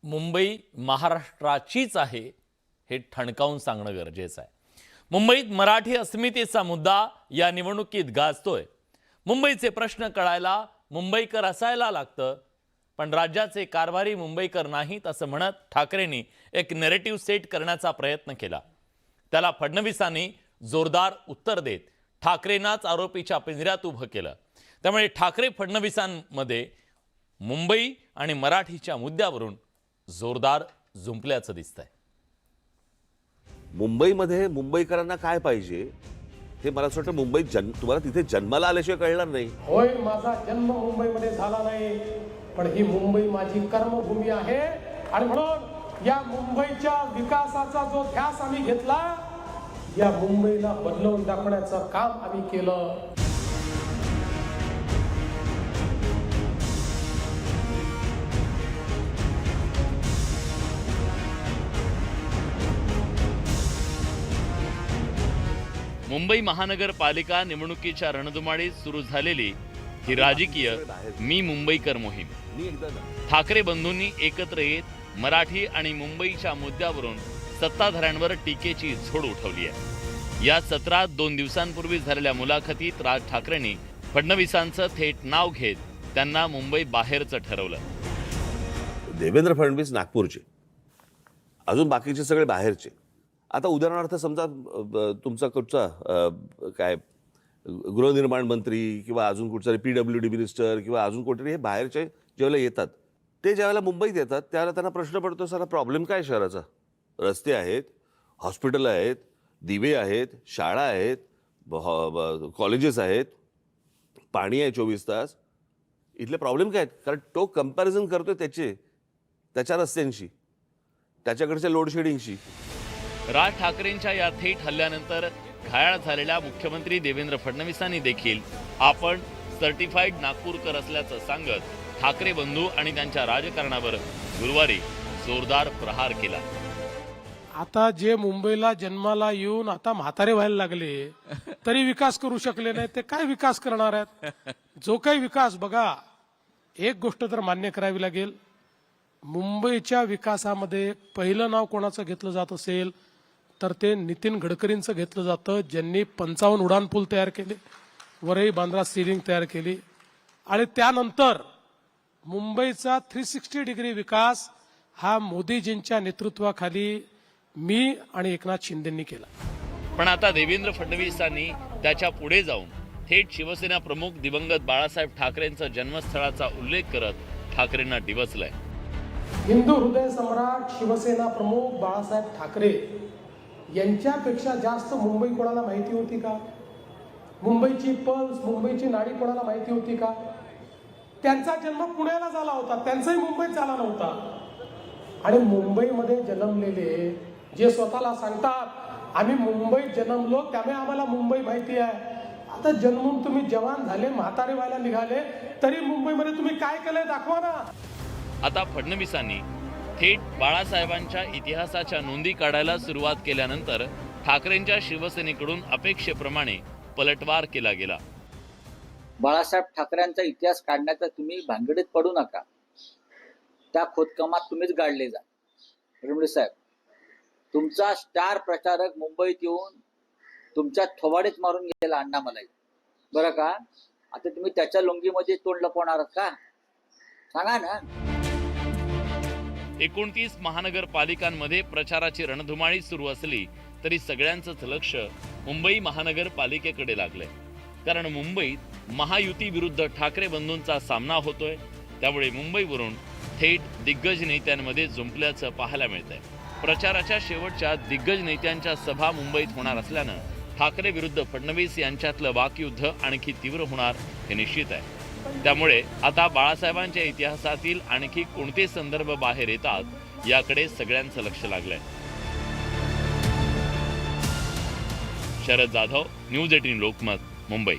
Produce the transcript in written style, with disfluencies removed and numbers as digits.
मुंबई महाराष्ट्राचीच आहे हे ठणकावून सांगणं गरजेचं आहे। मुंबईत मराठी अस्मितेचा मुद्दा या निवडणुकीत गाजतोय। मुंबईचे प्रश्न कळायला मुंबईकर असायला लागतं, पण राज्याचे कारभारी मुंबईकर नाहीत असं म्हणत ठाकरेंनी एक नॅरेटिव्ह सेट करण्याचा प्रयत्न केला। त्याला फडणवीसांनी जोरदार उत्तर देत ठाकरेंनाच आरोपीच्या पिंजऱ्यात उभं केलं। त्यामुळे ठाकरे फडणवीसांमध्ये मुंबई आणि मराठीच्या मुद्द्यावरून जोरदार जुंपल्याचं दिसतंय। मुंबईमध्ये मुंबईकरांना काय पाहिजे हे मला असं वाटतं मुंबईत तुम्हाला तिथे जन्माला आल्याशिवाय कळणार नाही। होय, माझा जन्म मुंबईमध्ये झाला नाही, पण ही मुंबई माझी कर्मभूमी आहे आणि म्हणून या मुंबईच्या विकासाचा जो ध्यास आम्ही घेतला, या मुंबईला बदलवून दाखवण्याचं काम आम्ही केलं। मुंबई महानगरपालिका निवडणुकीच्या रणधुमाळीत सुरू झालेली ही राजकीय मी मुंबईकर मोहीम ठाकरे बंधूंनी एकत्र येत मराठी आणि मुंबईच्या मुद्द्यावरून सत्ताधाऱ्यांवर टीकेची झोड उठवली आहे। या सत्रात 2 दिवसांपूर्वी झालेल्या मुलाखतीत राज ठाकरेंनी फडणवीसांचं थेट नाव घेत त्यांना मुंबई बाहेरचं ठरवलं। देवेंद्र फडणवीस नागपूरचे, अजून बाकीचे सगळे बाहेरचे। आता उदाहरणार्थ समजा तुमचा कुठचा काय गृहनिर्माण मंत्री किंवा अजून कुठचा PWD मिनिस्टर किंवा अजून कोणतरी हे बाहेरचे ज्यावेळेला येतात, ते ज्यावेळेला मुंबईत येतात त्यावेळेला त्यांना प्रश्न पडतो, सारा प्रॉब्लेम काय शहराचा? रस्ते आहेत, हॉस्पिटल आहेत, दिवे आहेत, शाळा आहेत, कॉलेजेस आहेत, पाणी आहे 24 तास। इथले प्रॉब्लेम काय आहेत? कारण तो कंपॅरिझन करतोय त्याच्या रस्त्यांशी, त्याच्याकडच्या लोड शेडिंगशी। राज ठाकरेंच्या या थेट हल्ल्यानंतर घायाळ झालेल्या मुख्यमंत्री देवेंद्र फडणवीसांनी देखील आपण सर्टिफाईड नागपूरकर असल्याचं सांगत ठाकरे बंधू आणि त्यांच्या राजकारणावर गुरुवारी जोरदार प्रहार केला। आता जे मुंबईला जन्माला येऊन आता म्हातारे व्हायला लागले तरी विकास करू शकले नाही, ते काय विकास करणार आहेत? जो काही विकास बघा, एक गोष्ट तर मान्य करावी लागेल, मुंबईच्या विकासामध्ये पहिलं नाव कोणाचं घेतलं जात असेल तर ते नितीन गडकरींचं घेतलं जातं, ज्यांनी 55 उड्डाणपूल तयार केले, वरई बांद्रा सीलिंग तयार केली, आणि त्यानंतर मुंबईचा 360 डिग्री विकास हा मोदीजींच्या नेतृत्वाखाली मी आणि एकनाथ शिंदेंनी केला। पण आता देवेंद्र फडणवीसांनी त्याच्या पुढे जाऊन थेट शिवसेना प्रमुख दिवंगत बाळासाहेब ठाकरेंचा जन्मस्थळाचा उल्लेख करत ठाकरेंना डिवचलंय। हिंदू हृदय सम्राट शिवसेना प्रमुख बाळासाहेब ठाकरे यांच्यापेक्षा जास्त मुंबई कोणाला माहिती होती का? मुंबईची पल्स, मुंबईची नाडी कोणाला माहिती होती का? त्यांचा जन्म पुण्याला झाला होता, त्यांचाही मुंबईत झाला नव्हता। आणि मुंबईमध्ये जन्मलेले जे स्वतःला सांगतात आम्ही मुंबईत जन्मलो त्यामुळे आम्हाला मुंबई माहिती आहे, आता जन्मून तुम्ही जवान झाले, म्हातारे व्हायला निघाले, तरी मुंबईमध्ये तुम्ही काय केलंय दाखवा ना। आता फडणवीसांनी थेट बाळासाहेबांच्या इतिहासाच्या नोंदी काढायला सुरुवात केल्यानंतर ठाकरेंच्या शिवसेनेकडून अपेक्षेप्रमाणे पलटवार केला गेला। बाळासाहेब ठाकरेंचा इतिहास काढण्याचा तुम्ही भानगडीत पडू नका, त्या खोदकामात तुम्हीच गाडले जा। फडणवीस साहेब, तुमचा स्टार प्रचारक मुंबईत येऊन तुमच्या थोबाडीच मारून गेला अण्णामलाई, बरं का? आता तुम्ही त्याच्या लुंगीमध्ये तोंड लपवणार का? सांगा ना। 29 महानगरपालिकांमध्ये प्रचाराची रणधुमाळी सुरू असली तरी सगळ्यांचंच लक्ष मुंबई महानगरपालिकेकडे लागलंय, कारण मुंबईत महायुती विरुद्ध ठाकरे बंधूंचा सामना होतोय। त्यामुळे मुंबईवरून थेट दिग्गज नेत्यांमध्ये जुंपल्याचं पाहायला मिळतंय। प्रचाराच्या शेवटच्या दिग्गज नेत्यांच्या सभा मुंबईत होणार असल्यानं ठाकरे विरुद्ध फडणवीस यांच्यातलं वाकयुद्ध आणखी तीव्र होणार हे निश्चित आहे। त्यामुळे आता बाळासाहेबांच्या इतिहासातील आणखी कोणते संदर्भ बाहेर येतात याकडे सगळ्यांचं लक्ष लागलंय। शरद जाधव, न्यूज 18 लोकमत, मुंबई।